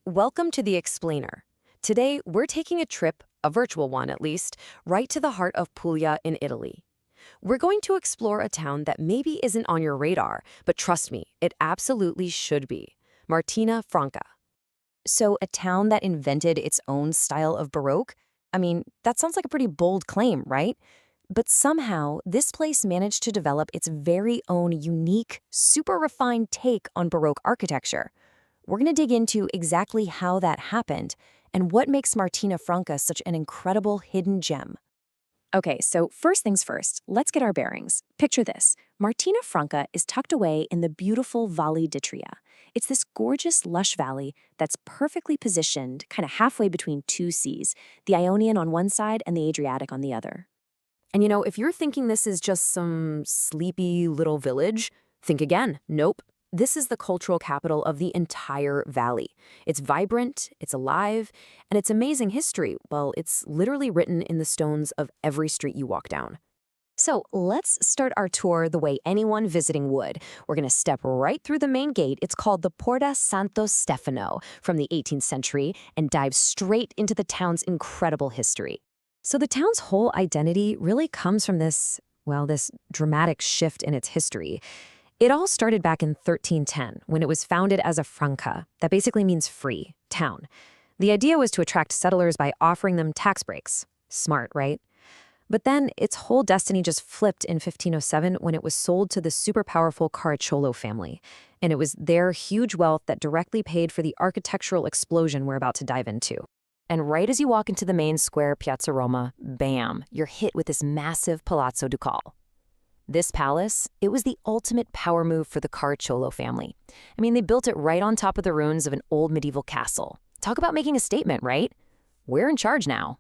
Welcome to the Explainer. Today, we're taking a trip, a virtual one at least, right to the heart of Puglia in Italy. We're going to explore a town that maybe isn't on your radar, but trust me, it absolutely should be. Martina Franca. So, a town that invented its own style of Baroque? I mean, that sounds like a pretty bold claim, right? But somehow, this place managed to develop its very own unique, super refined take on Baroque architecture. We're going to dig into exactly how that happened and what makes Martina Franca such an incredible hidden gem. Okay, so first things first, let's get our bearings. Picture this. Martina Franca is tucked away in the beautiful Valle d'Itria. It's this gorgeous, lush valley that's perfectly positioned, kind of halfway between two seas, the Ionian on one side and the Adriatic on the other. And if you're thinking this is just some sleepy little village, think again. Nope. This is the cultural capital of the entire valley. It's vibrant, it's alive, and its amazing history, well, it's literally written in the stones of every street you walk down. So let's start our tour the way anyone visiting would. We're going to step right through the main gate. It's called the Porta Santo Stefano from the 18th century and dive straight into the town's incredible history. So the town's whole identity really comes from this dramatic shift in its history. It all started back in 1310 when it was founded as a franca, that basically means free, town. The idea was to attract settlers by offering them tax breaks. Smart, right? But then its whole destiny just flipped in 1507 when it was sold to the super powerful Caracciolo family. And it was their huge wealth that directly paid for the architectural explosion we're about to dive into. And right as you walk into the main square Piazza Roma, bam, you're hit with this massive Palazzo Ducale. This palace, it was the ultimate power move for the Caracciolo family. I mean, they built it right on top of the ruins of an old medieval castle. Talk about making a statement, right? We're in charge now.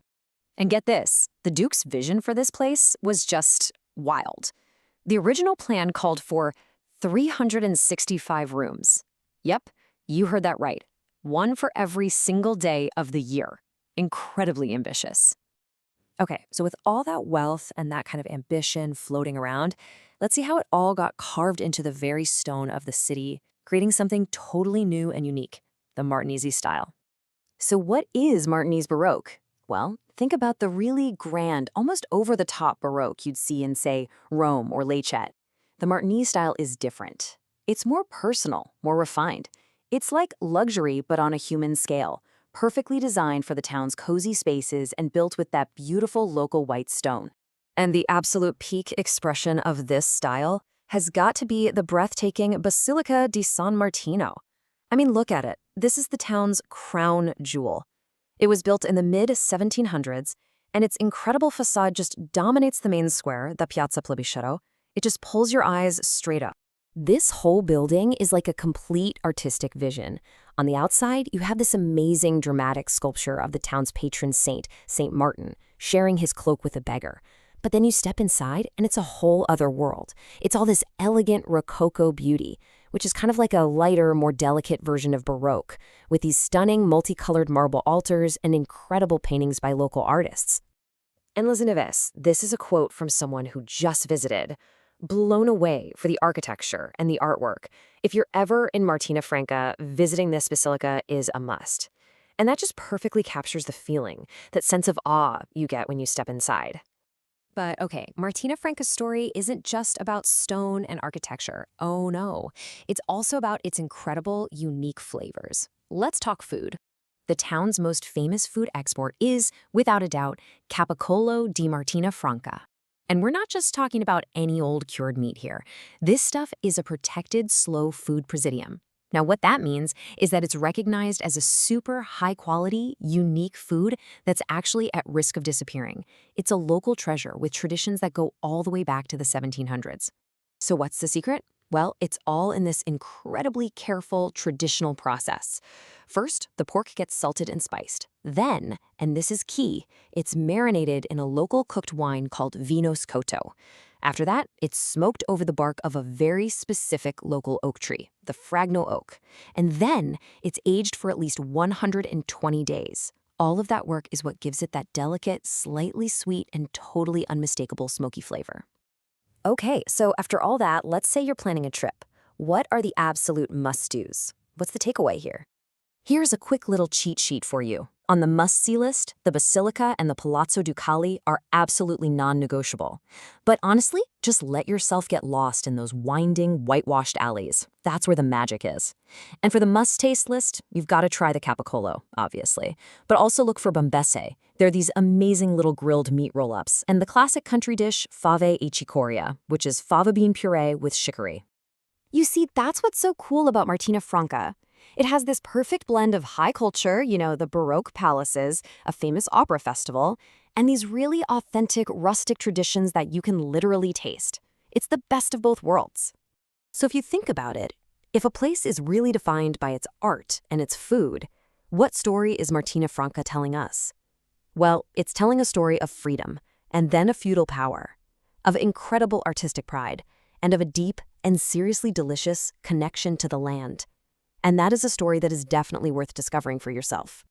And get this, the Duke's vision for this place was just wild. The original plan called for 365 rooms. Yep, you heard that right. One for every single day of the year. Incredibly ambitious. Okay, so with all that wealth and that kind of ambition floating around, let's see how it all got carved into the very stone of the city, creating something totally new and unique, the Martinese style. So what is Martinese Baroque? Well, think about the really grand, almost over-the-top Baroque you'd see in, say, Rome or Lecce. The Martinese style is different. It's more personal, more refined. It's like luxury, but on a human scale, perfectly designed for the town's cozy spaces and built with that beautiful local white stone. And the absolute peak expression of this style has got to be the breathtaking Basilica di San Martino. I mean, look at it. This is the town's crown jewel. It was built in the mid-1700s, and its incredible facade just dominates the main square, the Piazza Plebiscito. It just pulls your eyes straight up. This whole building is like a complete artistic vision. On the outside, you have this amazing dramatic sculpture of the town's patron saint, Saint Martin, sharing his cloak with a beggar. But then you step inside, and it's a whole other world. It's all this elegant Rococo beauty, which is kind of like a lighter, more delicate version of Baroque, with these stunning multicolored marble altars and incredible paintings by local artists. And listen to this. This is a quote from someone who just visited. Blown away for the architecture and the artwork. If you're ever in Martina Franca, visiting this basilica is a must. And that just perfectly captures the feeling, that sense of awe you get when you step inside. But okay, Martina Franca's story isn't just about stone and architecture. Oh no, it's also about its incredible, unique flavors. Let's talk food. The town's most famous food export is, without a doubt, Capicolo di Martina Franca. And we're not just talking about any old cured meat here. This stuff is a protected slow food presidium. Now, what that means is that it's recognized as a super high-quality, unique food that's actually at risk of disappearing. It's a local treasure with traditions that go all the way back to the 1700s. So what's the secret? Well, it's all in this incredibly careful, traditional process. First, the pork gets salted and spiced. Then, and this is key, it's marinated in a local cooked wine called Vino Scoto. After that, it's smoked over the bark of a very specific local oak tree, the Fragno oak. And then, it's aged for at least 120 days. All of that work is what gives it that delicate, slightly sweet, and totally unmistakable smoky flavor. Okay, so after all that, let's say you're planning a trip. What are the absolute must-dos? What's the takeaway here? Here's a quick little cheat sheet for you. On the must-see list, the Basilica and the Palazzo Ducali are absolutely non-negotiable. But honestly, just let yourself get lost in those winding, whitewashed alleys. That's where the magic is. And for the must-taste list, you've got to try the Capicolo, obviously. But also look for bombese. They're these amazing little grilled meat roll-ups. And the classic country dish, fave e cicoria, which is fava bean puree with chicory. You see, that's what's so cool about Martina Franca. It has this perfect blend of high culture, the Baroque palaces, a famous opera festival, and these really authentic rustic traditions that you can literally taste. It's the best of both worlds. So if you think about it, if a place is really defined by its art and its food, what story is Martina Franca telling us? Well, it's telling a story of freedom, and then of feudal power, of incredible artistic pride, and of a deep and seriously delicious connection to the land. And that is a story that is definitely worth discovering for yourself.